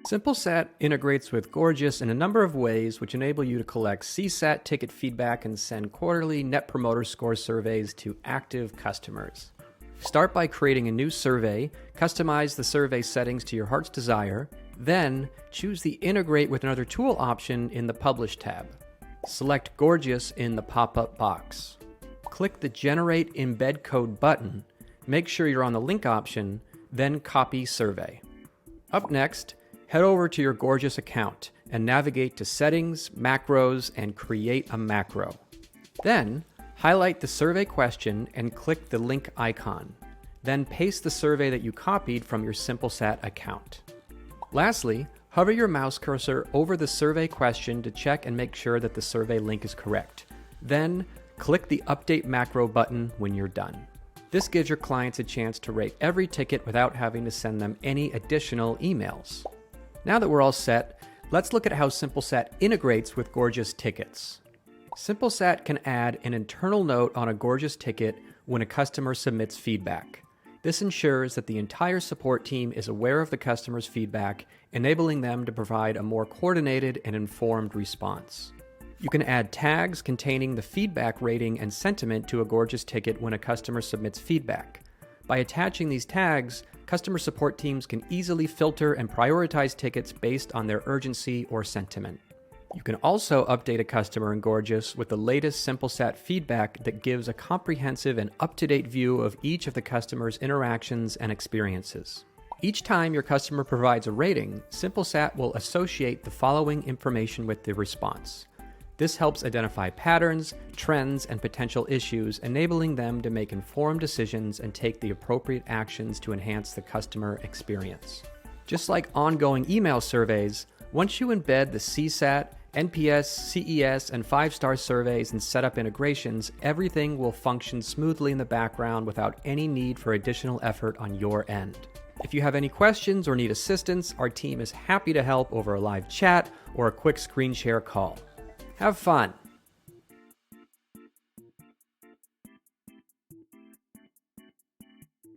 Simplesat integrates with Gorgias in a number of ways which enable you to collect CSAT ticket feedback and send quarterly Net Promoter Score surveys to active customers. Start by creating a new survey, customize the survey settings to your heart's desire, then choose the Integrate with Another Tool option in the Publish tab. Select Gorgias in the pop-up box. Click the Generate Embed Code button, make sure you're on the link option, then copy survey. Up next, head over to your Gorgias account and navigate to Settings, Macros, and Create a Macro. Then, highlight the survey question and click the link icon. Then paste the survey that you copied from your Simplesat account. Lastly, hover your mouse cursor over the survey question to check and make sure that the survey link is correct. Then, click the Update Macro button when you're done. This gives your clients a chance to rate every ticket without having to send them any additional emails. Now that we're all set, let's look at how Simplesat integrates with Gorgias tickets. Simplesat can add an internal note on a Gorgias ticket when a customer submits feedback. This ensures that the entire support team is aware of the customer's feedback, enabling them to provide a more coordinated and informed response. You can add tags containing the feedback rating and sentiment to a Gorgias ticket when a customer submits feedback. By attaching these tags, customer support teams can easily filter and prioritize tickets based on their urgency or sentiment. You can also update a customer in Gorgias with the latest Simplesat feedback that gives a comprehensive and up-to-date view of each of the customer's interactions and experiences. Each time your customer provides a rating, Simplesat will associate the following information with the response. This helps identify patterns, trends, and potential issues, enabling them to make informed decisions and take the appropriate actions to enhance the customer experience. Just like ongoing email surveys, once you embed the CSAT, NPS, CES, and 5-star surveys and set up integrations, everything will function smoothly in the background without any need for additional effort on your end. If you have any questions or need assistance, our team is happy to help over a live chat or a quick screen share call. Have fun!